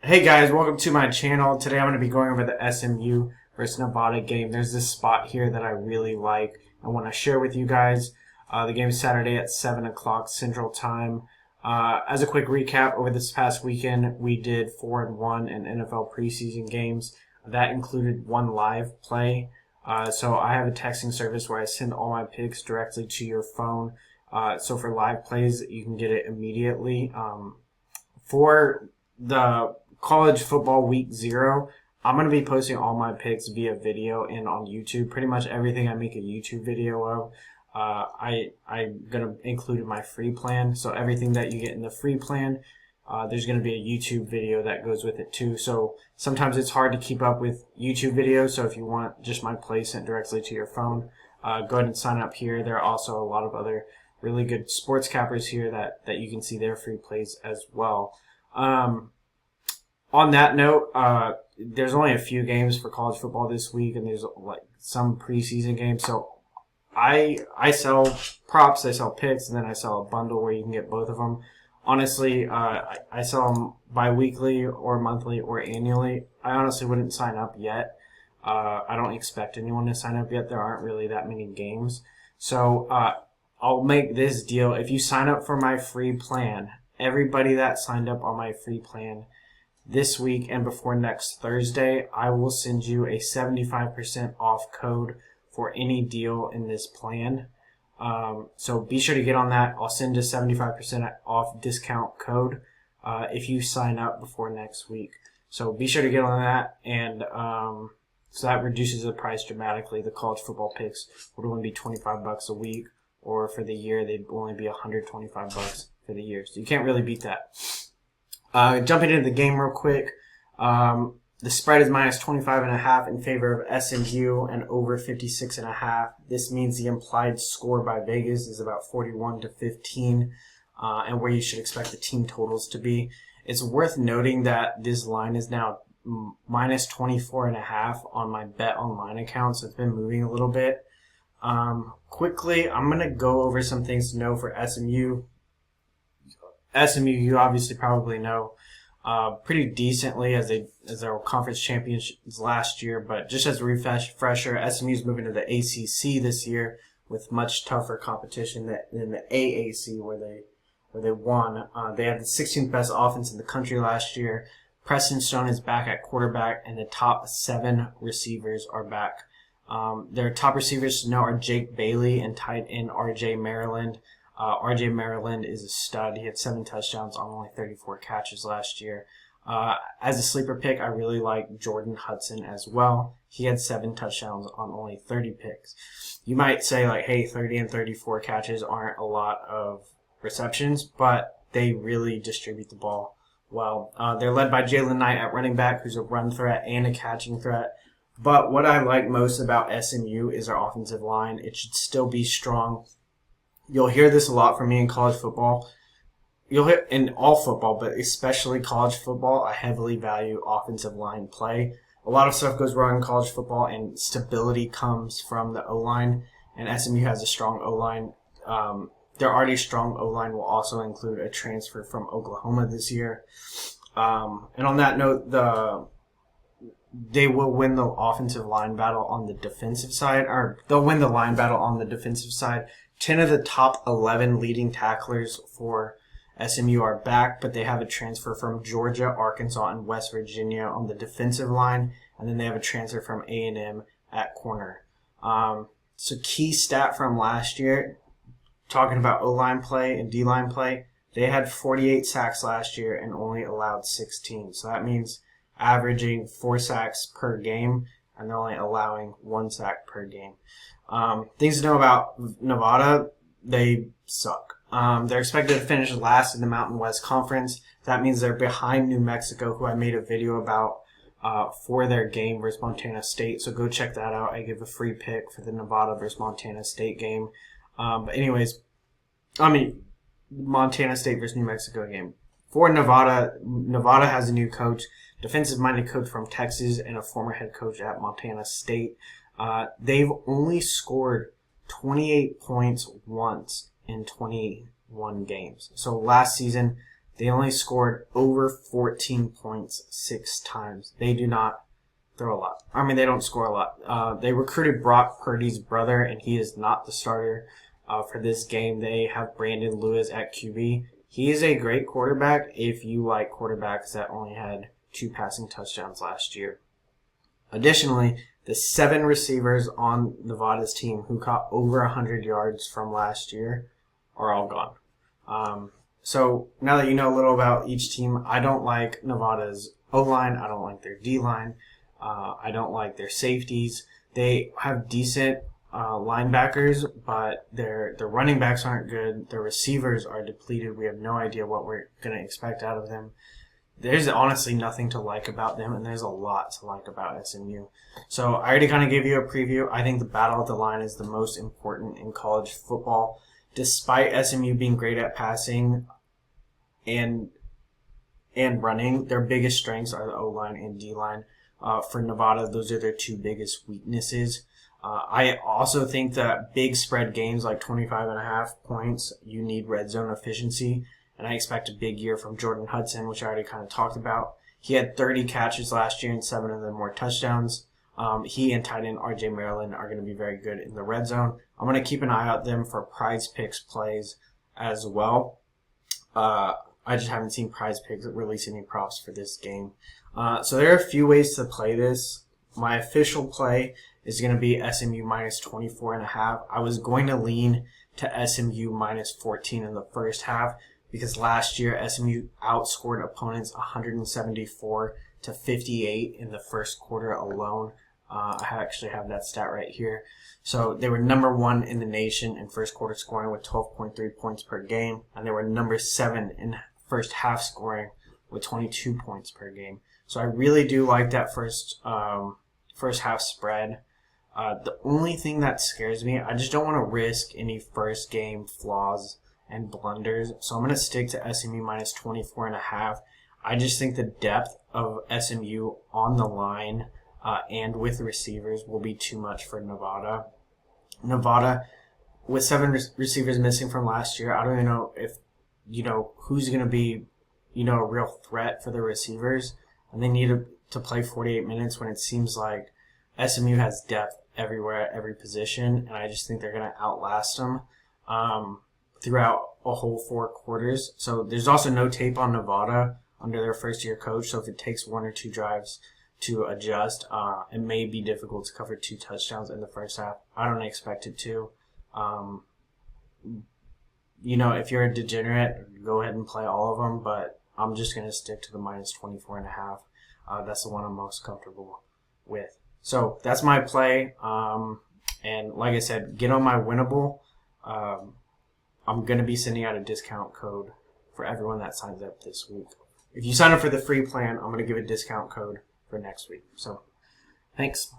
Hey guys, welcome to my channel. Today I'm going to be going over the SMU versus Nevada game. There's this spot here that I really like. I want to share with you guys. The game is Saturday at 7 o'clock Central Time. As a quick recap, over this past weekend, we did 4-1 in NFL preseason games. That included one live play. So I have a texting service where I send all my picks directly to your phone. So for live plays, you can get it immediately. For the college football week 0, I'm going to be posting all my picks via video and on YouTube. Pretty much everything I make a YouTube video of, I'm going to include in my free plan. So everything that you get in the free plan, there's going to be a YouTube video that goes with it too. So sometimes it's hard to keep up with YouTube videos. So if you want just my play sent directly to your phone, go ahead and sign up here. There are also a lot of other really good sports cappers here that you can see their free plays as well. On that note, there's only a few games for college football this week, and there's like some preseason games. So I sell props, I sell picks, and then I sell a bundle where you can get both of them. Honestly, I sell them bi-weekly or monthly or annually. I honestly wouldn't sign up yet. I don't expect anyone to sign up yet. There aren't really that many games. So I'll make this deal. If you sign up for my free plan, everybody that signed up on my free plan this week and before next Thursday, I will send you a 75% off code for any deal in this plan. So be sure to get on that. I'll send a 75% off discount code if you sign up before next week. So be sure to get on that, and so that reduces the price dramatically. The college football picks would only be $25 a week, or for the year they'd only be $125 for the year. So you can't really beat that. Jumping into the game real quick, the spread is minus 25.5 in favor of SMU and over 56.5. This means the implied score by Vegas is about 41-15, and where you should expect the team totals to be. It's worth noting that this line is now minus 24.5 on my Bet Online account, so it's been moving a little bit. Quickly, I'm going to go over some things to know for SMU. SMU, you obviously probably know pretty decently as their conference champions last year, but just as a refresher, SMU is moving to the ACC this year with much tougher competition than the AAC where they won. They had the 16th best offense in the country last year. Preston Stone is back at quarterback, and the top 7 receivers are back. Their top receivers to know are Jake Bailey and tight end RJ Maryland. RJ Maryland is a stud. He had 7 touchdowns on only 34 catches last year. As a sleeper pick, I really like Jordan Hudson as well. He had 7 touchdowns on only 30 picks. You might say, like, hey, 30 and 34 catches aren't a lot of receptions, but they really distribute the ball well. They're led by Jalen Knight at running back, who's a run threat and a catching threat. But what I like most about SMU is their offensive line. It should still be strong. You'll hear this a lot from me in college football. You'll hear in all football, but especially college football, I heavily value offensive line play. A lot of stuff goes wrong in college football, and stability comes from the O-line, and SMU has a strong O-line. Their already strong O-line will also include a transfer from Oklahoma this year. And on that note, they will win the offensive line battle on the defensive side, or they'll win the line battle on the defensive side. 10 of the top 11 leading tacklers for SMU are back, but they have a transfer from Georgia, Arkansas, and West Virginia on the defensive line, and then they have a transfer from A&M at corner. So key stat from last year, talking about O-line play and D-line play, they had 48 sacks last year and only allowed 16. So that means averaging 4 sacks per game, and they're only allowing 1 sack per game. Things to know about Nevada, they suck. They're expected to finish last in the Mountain West Conference. That means they're behind New Mexico, who I made a video about for their game versus Montana State. So go check that out. I give a free pick for the Nevada versus Montana State game. But anyways, Montana State versus New Mexico game. For Nevada, Nevada has a new coach, defensive-minded coach from Texas and a former head coach at Montana State. They've only scored 28 points once in 21 games. So last season, They only scored over 14 points 6 times. They do not throw a lot. I mean, they don't score a lot. They recruited Brock Purdy's brother, and he is not the starter for this game. They have Brandon Lewis at QB. He is a great quarterback if you like quarterbacks that only had 2 passing touchdowns last year. Additionally, the 7 receivers on Nevada's team who caught over 100 yards from last year are all gone. So now that you know a little about each team, I don't like Nevada's O-line. I don't like their D-line. I don't like their safeties. They have decent linebackers, but their running backs aren't good. Their receivers are depleted. We have no idea what we're going to expect out of them. There's honestly nothing to like about them, and there's a lot to like about SMU. So I already kind of gave you a preview. I think the battle of the line is the most important in college football. Despite SMU being great at passing and running, their biggest strengths are the O-line and D-line. For Nevada, those are their 2 biggest weaknesses. I also think that big spread games like 25.5 points, you need red zone efficiency. And I expect a big year from Jordan Hudson, which I already kind of talked about. He had 30 catches last year and 7 of them were touchdowns. He and tight end RJ Maryland are going to be very good in the red zone. I'm going to keep an eye out them for Prize Picks plays as well. I just haven't seen Prize Picks release any props for this game. So there are a few ways to play this. My official play is going to be SMU minus 24.5. I was going to lean to SMU minus 14 in the first half because last year SMU outscored opponents 174 to 58 in the first quarter alone. I actually have that stat right here. So they were number 1 in the nation in first quarter scoring with 12.3 points per game, and they were number 7 in first half scoring with 22 points per game. So I really do like that first half spread. The only thing that scares me, I just don't want to risk any first game flaws and blunders. So I'm going to stick to SMU minus 24.5. I just think the depth of SMU on the line and with receivers will be too much for Nevada. Nevada, with 7 receivers missing from last year, I don't even know if, who's going to be, a real threat for the receivers. And they need to play 48 minutes when it seems like SMU has depth everywhere at every position. And I just think they're going to outlast them throughout a whole 4 quarters. So there's also no tape on Nevada under their first-year coach. So if it takes 1 or 2 drives to adjust, it may be difficult to cover 2 touchdowns in the first half. I don't expect it to. If you're a degenerate, go ahead and play all of them, but I'm just going to stick to the minus 24.5. That's the one I'm most comfortable with. So that's my play. And like I said, get on my Winible. I'm going to be sending out a discount code for everyone that signs up this week. If you sign up for the free plan, I'm going to give a discount code for next week. So thanks.